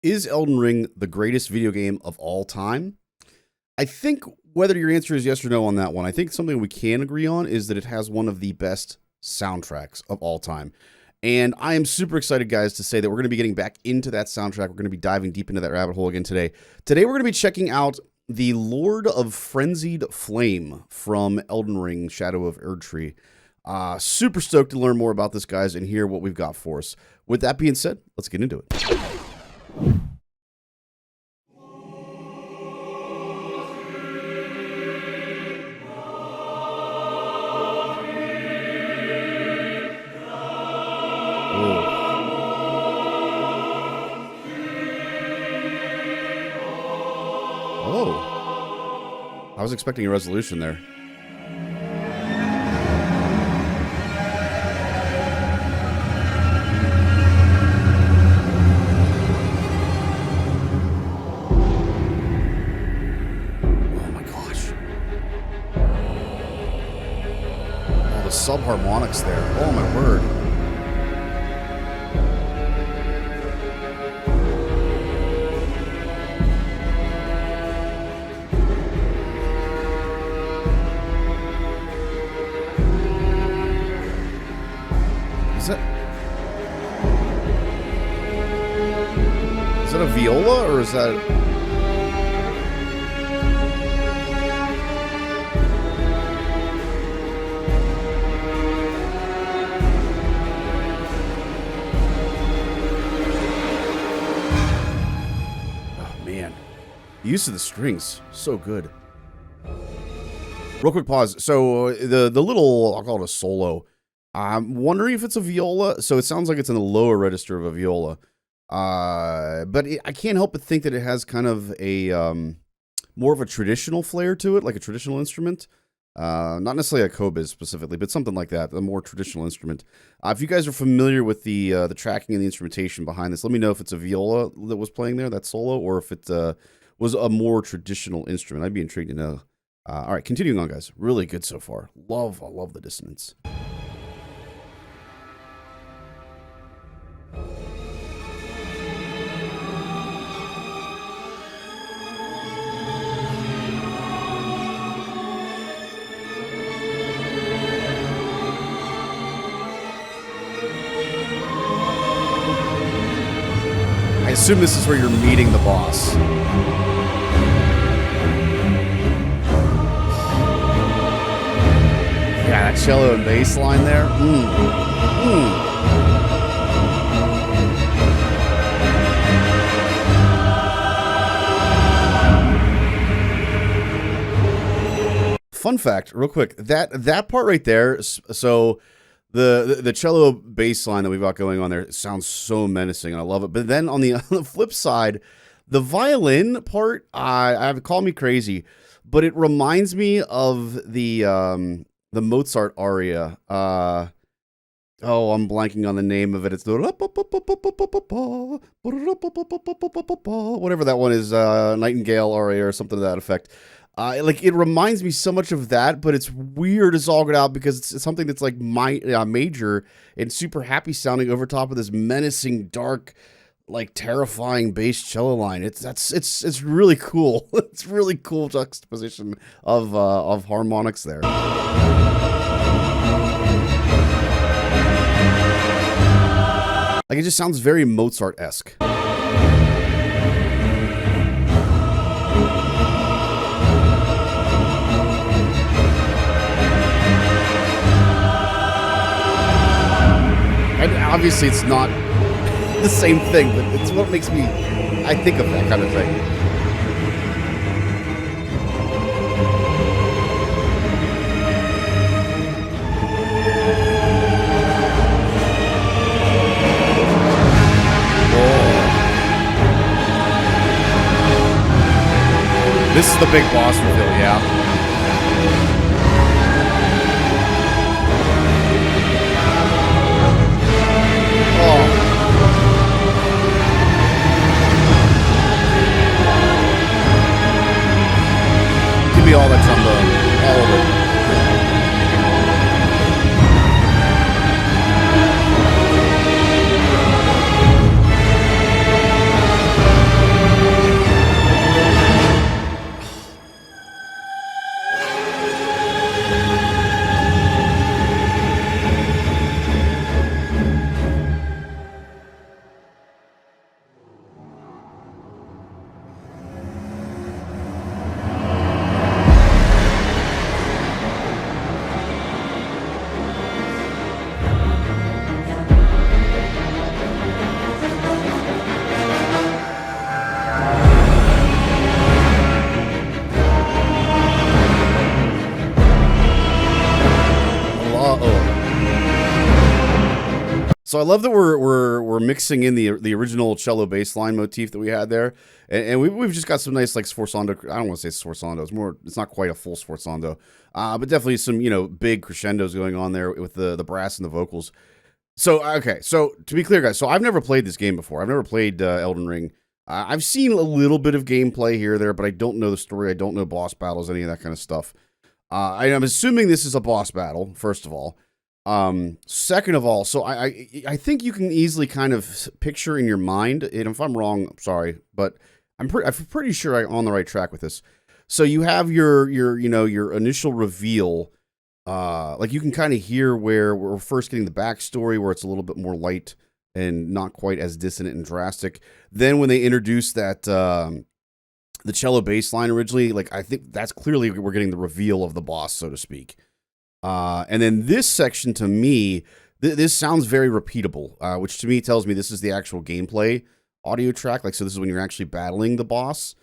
Is Elden Ring the greatest video game of all time? I think whether your answer is yes or no on that one, I think something we can agree on is that it has one of the best soundtracks of all time. And I am super excited, guys, to say that we're going to be getting back into that soundtrack. We're going to be diving deep into that rabbit hole again today. Today, we're going to be checking out the Lord of Frenzied Flame from Elden Ring, Shadow of Erdtree. Super stoked to learn more about this, guys, and hear what we've got for us. With that being said, let's get into it. Oh. I was expecting a resolution there. Oh my gosh. Oh, the sub-harmonics there. Oh my word. Is that a viola, or is that... Oh, man. The use of the strings, so good. Real quick pause. So, the little, I'll call it a solo. I'm wondering if it's a viola. So, it sounds like it's in the lower register of a viola. But I can't help but think that it has kind of a more of a traditional flair to it, like a traditional instrument. Not necessarily a kobiz specifically, but something like that, a more traditional instrument. If you guys are familiar with the tracking and the instrumentation behind this, let me know if it's a viola that was playing there, that solo, or if it was a more traditional instrument. I'd be intrigued to know. All right, continuing on, guys. Really good so far. I love the dissonance. I assume this is where you're meeting the boss. Yeah, that cello and bass line there. Fun fact, real quick, that part right there, so the cello bass line that we've got going on there sounds so menacing, and I love it. But then on the flip side, the violin part, call me crazy, but it reminds me of the Mozart aria. I'm blanking on the name of it. It's the whatever that one is, Nightingale aria or something to that effect. It reminds me so much of that, but it's weird as all get out because it's something that's like major and super happy sounding over top of this menacing, dark, like terrifying bass cello line. It's really cool. It's really cool juxtaposition of harmonics there. Like, it just sounds very Mozart-esque. And obviously, it's not the same thing, but it's what makes I think of that kind of thing. This is the big boss reveal, yeah. Give me all that trombone, all of it. So I love that we're mixing in the original cello bass line motif that we had there, and we've just got some nice like sforzando. I don't want to say sforzando. It's not quite a full sforzando, but definitely some big crescendos going on there with the brass and the vocals. So okay, so to be clear, guys, so I've never played this game before. I've never played Elden Ring. I've seen a little bit of gameplay here or there, but I don't know the story. I don't know boss battles, any of that kind of stuff. I'm assuming this is a boss battle, first of all. Second of all, so I think you can easily kind of picture in your mind, and if I'm wrong, I'm sorry, but I'm pretty sure I'm on the right track with this. So you have your initial reveal, like you can kind of hear where we're first getting the backstory, where it's a little bit more light and not quite as dissonant and drastic. Then when they introduce that the cello bass line originally, like I think that's clearly we're getting the reveal of the boss, so to speak. And then this section, to me, this sounds very repeatable, which to me tells me this is the actual gameplay audio track. Like, so this is when you're actually battling the boss,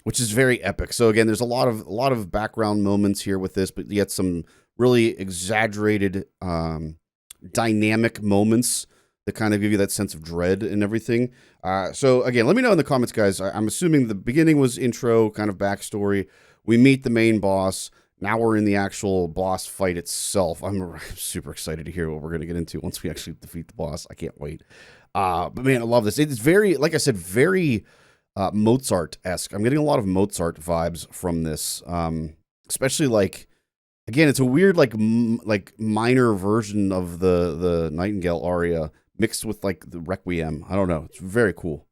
which is very epic. So again, there's a lot of background moments here with this, but yet some really exaggerated, dynamic moments that kind of give you that sense of dread and everything. So again, let me know in the comments, guys. I'm assuming the beginning was intro, kind of backstory. We meet the main boss. Now we're in the actual boss fight itself. I'm super excited to hear what we're going to get into once we actually defeat the boss. I can't wait. But man, I love this. It's very, like I said, very Mozart-esque. I'm getting a lot of Mozart vibes from this, especially like, again, it's a weird like minor version of the Nightingale aria mixed with like the Requiem. I don't know. It's very cool.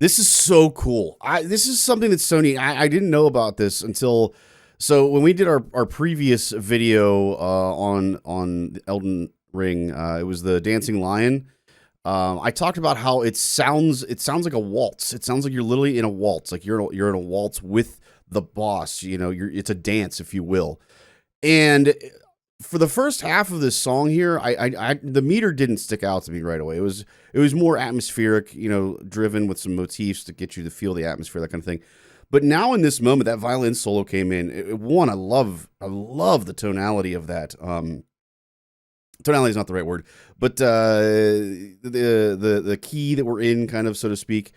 This is so cool. This is something that Sony, I didn't know about this until, so when we did our previous video on Elden Ring, it was the Dancing Lion. I talked about how it sounds like a waltz. It sounds like you're literally in a waltz, like you're in a waltz with the boss. It's a dance, if you will. And for the first half of this song here, the meter didn't stick out to me right away. It was more atmospheric, driven with some motifs to get you to feel the atmosphere, that kind of thing. But now in this moment, that violin solo came in. I love the tonality of that. Tonality is not the right word, but the key that we're in, kind of, so to speak.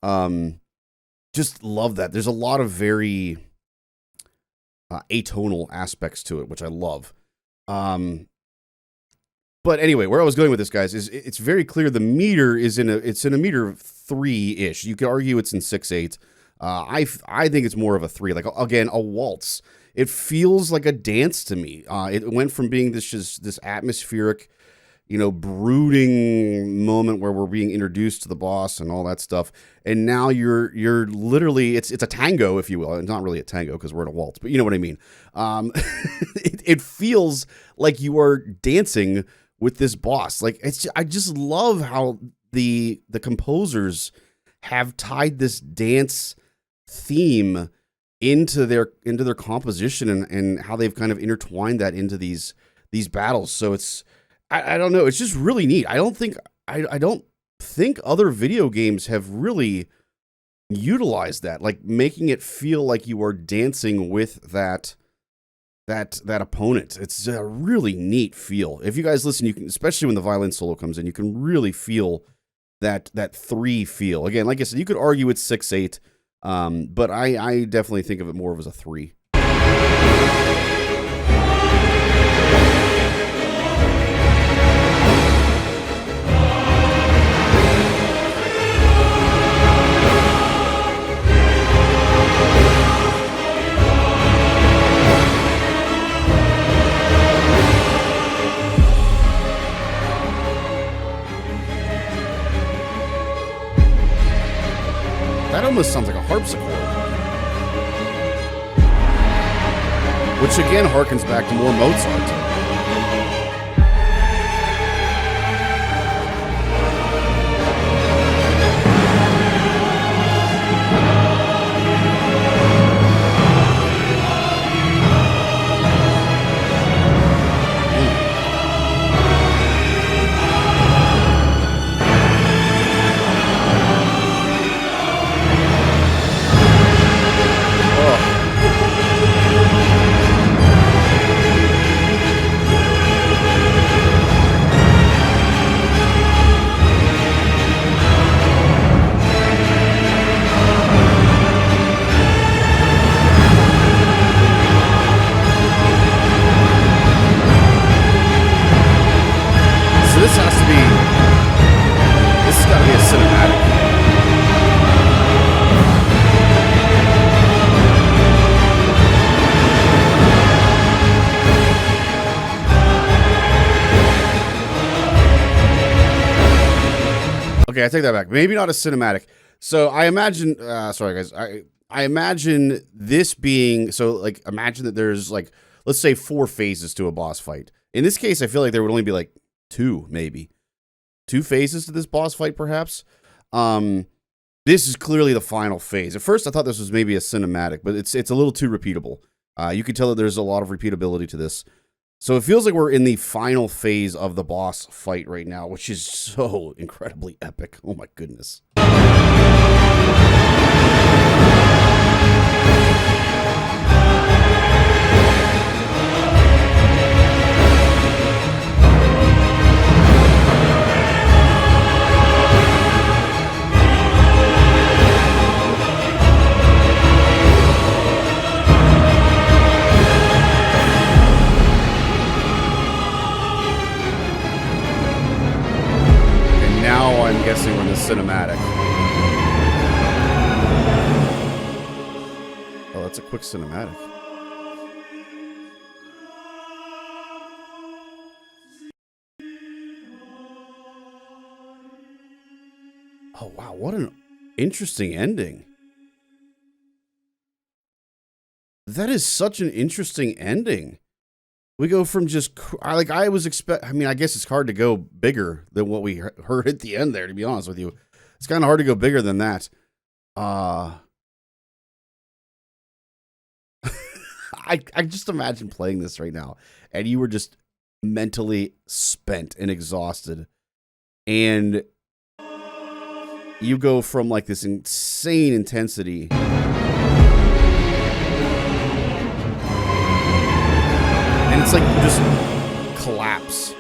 Just love that. There's a lot of very atonal aspects to it, which I love. But anyway, where I was going with this, guys, is it's very clear the meter is in a meter 3-ish. You could argue it's in 6/8. I think it's more of a 3. Like, again, a waltz. It feels like a dance to me. It went from being this atmospheric, brooding moment where we're being introduced to the boss and all that stuff, and now you're literally it's a tango, if you will. It's not really a tango because we're in a waltz, but you know what I mean. It feels like you are dancing with this boss. Like, I just love how the composers have tied this dance theme into their composition and how they've kind of intertwined that into these battles. So it's I don't know, it's just really neat. I don't think other video games have really utilized that, like making it feel like you are dancing with that opponent. It's a really neat feel. If you guys listen, you can, especially when the violin solo comes in, you can really feel that 3 feel. Again, like I said, you could argue it's 6/8, but I definitely think of it more of as a 3. almost sounds like a harpsichord. Which again harkens back to more Mozart. Okay, I take that back. Maybe not a cinematic. So I imagine, sorry guys, I imagine this being, so like imagine that there's like, let's say 4 phases to a boss fight. In this case, I feel like there would only be like 2, maybe. 2 phases to this boss fight, perhaps. This is clearly the final phase. At first, I thought this was maybe a cinematic, but it's a little too repeatable. You can tell that there's a lot of repeatability to this. So it feels like we're in the final phase of the boss fight right now, which is so incredibly epic. Oh my goodness. I'm guessing we're in the cinematic. Oh, that's a quick cinematic. Oh, wow. What an interesting ending. That is such an interesting ending. We go from just, like, I mean, I guess it's hard to go bigger than what we heard at the end there, to be honest with you. It's kind of hard to go bigger than that. I just imagine playing this right now, and you were just mentally spent and exhausted. And you go from, like, this insane intensity. And it's like you just collapse.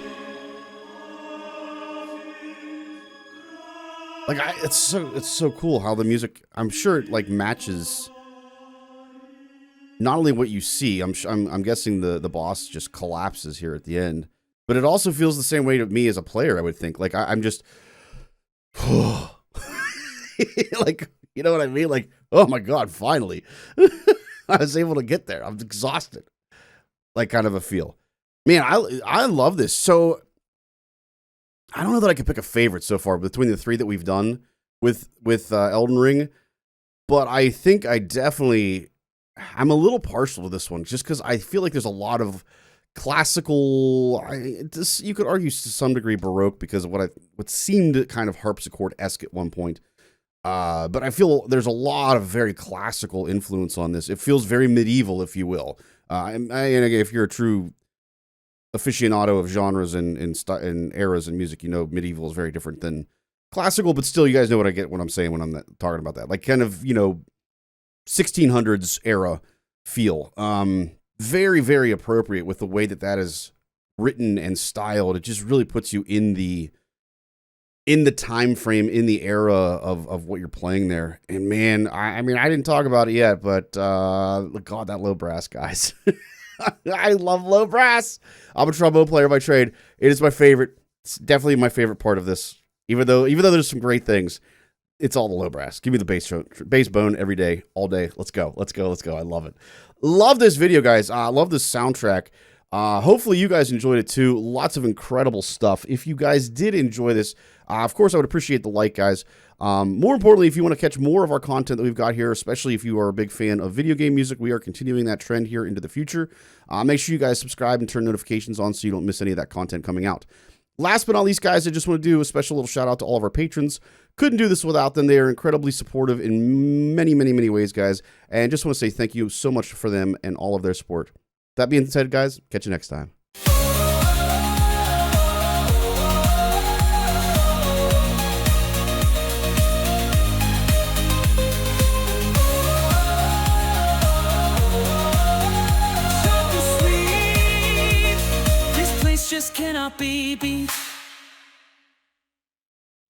Like it's so cool how the music, I'm sure it like matches not only what you see. I'm guessing the boss just collapses here at the end, but it also feels the same way to me as a player. I would think like I'm just like, you know what I mean? Like, oh my God, finally I was able to get there. I'm exhausted. Like kind of a feel. Man, I love this. So I don't know that I could pick a favorite so far between the 3 that we've done with Elden Ring, but I think I'm a little partial to this one just because I feel like there's a lot of classical, you could argue to some degree Baroque because of what seemed kind of harpsichord-esque at one point. But I feel there's a lot of very classical influence on this. It feels very medieval, if you will. And again, if you're a true aficionado of genres and eras in music, you know medieval is very different than classical, but still, you guys know what I get when I'm saying when I'm talking about that. Like kind of, 1600s era feel. Very, very appropriate with the way that is written and styled. It just really puts you in the time frame, in the era of what you're playing there. And man, I mean, I didn't talk about it yet, but God, that low brass, guys. I love low brass. I'm a trombone player by trade. It is my favorite. It's definitely my favorite part of this. Even though there's some great things, it's all the low brass. Give me the bass bone every day, all day. Let's go. I love it. Love this video, guys. I love this soundtrack. Hopefully you guys enjoyed it too. Lots of incredible stuff. If you guys did enjoy this, of course, I would appreciate the like, guys. More importantly, if you want to catch more of our content that we've got here, especially if you are a big fan of video game music, we are continuing that trend here into the future. Make sure you guys subscribe and turn notifications on so you don't miss any of that content coming out. Last but not least, guys, I just want to do a special little shout out to all of our patrons. Couldn't do this without them. They are incredibly supportive in many, many, many ways, guys. And just want to say thank you so much for them and all of their support. That being said, guys, catch you next time. Just cannot be beat.